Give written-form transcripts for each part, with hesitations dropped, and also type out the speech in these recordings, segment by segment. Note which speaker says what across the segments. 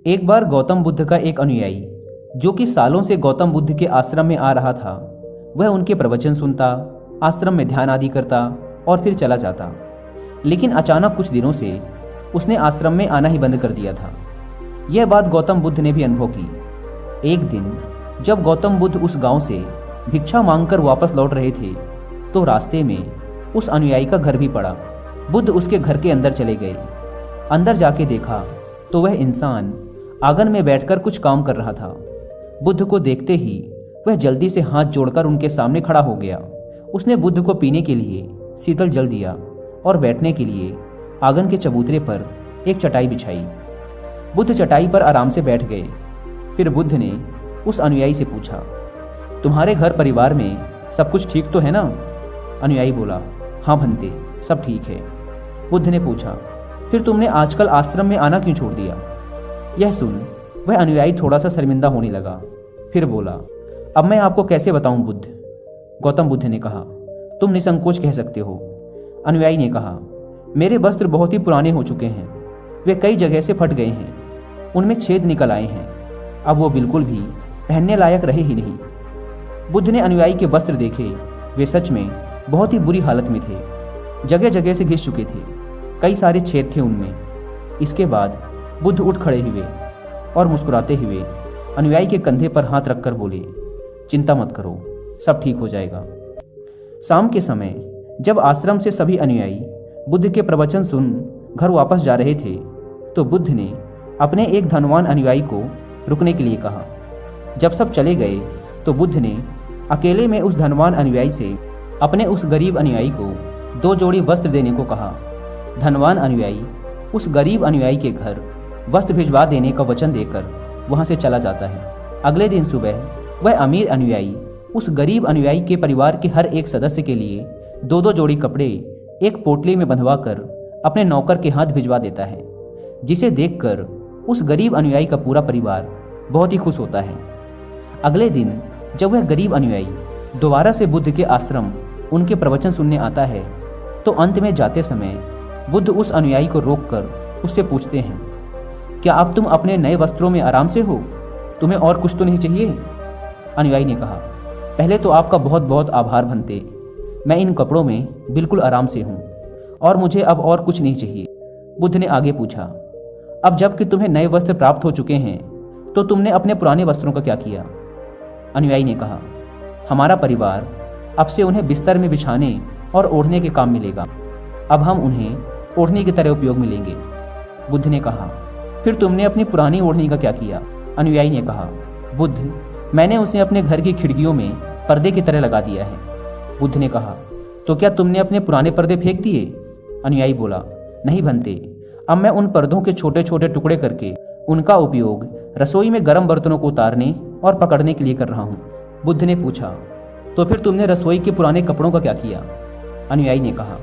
Speaker 1: एक बार गौतम बुद्ध का एक अनुयायी जो कि सालों से गौतम बुद्ध के आश्रम में आ रहा था, वह उनके प्रवचन सुनता, आश्रम में ध्यान आदि करता और फिर चला जाता। लेकिन अचानक कुछ दिनों से उसने आश्रम में आना ही बंद कर दिया था। यह बात गौतम बुद्ध ने भी अनुभव की। एक दिन जब गौतम बुद्ध उस गांव से भिक्षा मांगकर वापस लौट रहे थे तो रास्ते में उस अनुयायी का घर भी पड़ा। बुद्ध उसके घर के अंदर चले गए। अंदर जाके देखा तो वह इंसान आंगन में बैठकर कुछ काम कर रहा था। बुद्ध को देखते ही वह जल्दी से हाथ जोड़कर उनके सामने खड़ा हो गया। उसने बुद्ध को पीने के लिए शीतल जल दिया और बैठने के लिए आंगन के चबूतरे पर एक चटाई बिछाई। बुद्ध चटाई पर आराम से बैठ गए। फिर बुद्ध ने उस अनुयायी से पूछा, तुम्हारे घर परिवार में सब कुछ ठीक तो है ना? अनुयायी बोला, हाँ भंते, सब ठीक है। बुद्ध ने पूछा, फिर तुमने आजकल आश्रम में आना क्यों छोड़ दिया? यह सुन वह अनुयायी थोड़ा सा शर्मिंदा होने लगा। फिर बोला, अब मैं आपको कैसे बताऊं बुद्ध? गौतम बुद्ध ने कहा, तुम निसंकोच कह सकते हो। अनुयायी ने कहा, मेरे वस्त्र बहुत ही पुराने हो चुके हैं, वे कई जगह से फट गए हैं, उनमें छेद निकल आए हैं, अब वो बिल्कुल भी पहनने लायक रहे ही नहीं। बुद्ध ने अनुयायी के वस्त्र देखे, वे सच में बहुत ही बुरी हालत में थे, जगह जगह से घिस चुके थे, कई सारे छेद थे उनमें। इसके बाद बुद्ध उठ खड़े हुए और मुस्कुराते हुए अनुयायी के कंधे पर हाथ रखकर बोले, चिंता मत करो, सब ठीक हो जाएगा। शाम के समय जब आश्रम से सभी अनुयायी बुद्ध के प्रवचन सुन घर वापस जा रहे थे तो बुद्ध ने अपने एक धनवान अनुयायी को रुकने के लिए कहा। जब सब चले गए तो बुद्ध ने अकेले में उस धनवान अनुयायी से अपने उस गरीब अनुयायी को 2 जोड़ी वस्त्र देने को कहा। धनवान अनुयायी उस गरीब अनुयायी के घर वस्त्र भिजवा देने का वचन देकर वहां से चला जाता है। अगले दिन सुबह वह अमीर अनुयायी उस गरीब अनुयायी के परिवार के हर एक सदस्य के लिए 2-2 जोड़ी कपड़े एक पोटली में बंधवा कर अपने नौकर के हाथ भिजवा देता है, जिसे देखकर उस गरीब अनुयायी का पूरा परिवार बहुत ही खुश होता है। अगले दिन जब वह गरीब अनुयायी दोबारा से बुद्ध के आश्रम उनके प्रवचन सुनने आता है तो अंत में जाते समय बुद्ध उस अनुयायी को रोककर उससे पूछते हैं, क्या अब तुम अपने नए वस्त्रों में आराम से हो? तुम्हें और कुछ तो नहीं चाहिए? अनुयायी ने कहा, पहले तो आपका बहुत बहुत आभार भंते, मैं इन कपड़ों में बिल्कुल आराम से हूँ और मुझे अब और कुछ नहीं चाहिए। बुद्ध ने आगे पूछा, अब जबकि तुम्हें नए वस्त्र प्राप्त हो चुके हैं तो तुमने अपने पुराने वस्त्रों का क्या किया? अनुयायी ने कहा, हमारा परिवार अब से उन्हें बिस्तर में बिछाने और ओढ़ने के काम मिलेगा, अब हम उन्हें ओढ़नी की तरह उपयोग में लेंगे। बुद्ध ने कहा, फिर तुमने अपनी पुरानी ओढ़नी का क्या किया? अनुयायी ने कहा, बुद्ध, मैंने उसे अपने घर की खिड़कियों में पर्दे की तरह लगा दिया है। बुद्ध ने कहा, तो क्या तुमने अपने पुराने पर्दे फेंक दिए? अनुयायी बोला, नहीं भंते, अब मैं उन पर्दों के छोटे छोटे टुकड़े करके उनका उपयोग रसोई में गर्म बर्तनों को उतारने और पकड़ने के लिए कर रहा हूँ। बुद्ध ने पूछा, तो फिर तुमने रसोई के पुराने कपड़ों का क्या किया? अनुयायी ने कहा,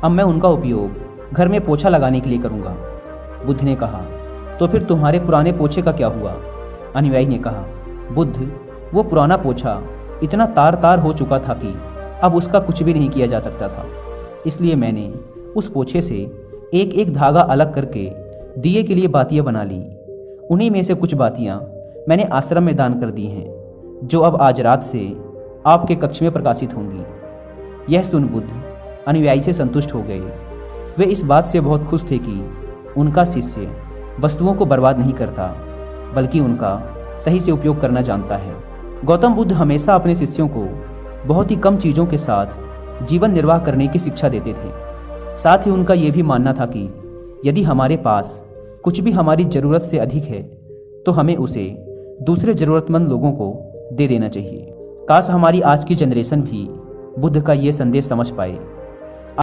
Speaker 1: अब मैं उनका उपयोग घर में पोछा लगाने के लिए करूँगा। बुद्ध ने कहा, तो फिर तुम्हारे पुराने पोछे का क्या हुआ? अनुयायी ने कहा, बुद्ध, वो पुराना पोछा इतना तार तार हो चुका था कि अब उसका कुछ भी नहीं किया जा सकता था, इसलिए मैंने उस पोछे से एक एक धागा अलग करके दिए के लिए बातियाँ बना ली। उन्हीं में से कुछ बातियाँ मैंने आश्रम में दान कर दी हैं, जो अब आज रात से आपके कक्ष में प्रकाशित होंगी। यह सुन बुद्ध अनुयायी से संतुष्ट हो गए। वे इस बात से बहुत खुश थे कि उनका शिष्य वस्तुओं को बर्बाद नहीं करता, बल्कि उनका सही से उपयोग करना जानता है। गौतम बुद्ध हमेशा अपने शिष्यों को बहुत ही कम चीज़ों के साथ जीवन निर्वाह करने की शिक्षा देते थे। साथ ही उनका ये भी मानना था कि यदि हमारे पास कुछ भी हमारी ज़रूरत से अधिक है तो हमें उसे दूसरे ज़रूरतमंद लोगों को दे देना चाहिए। काश हमारी आज की जनरेशन भी बुद्ध का ये संदेश समझ पाए।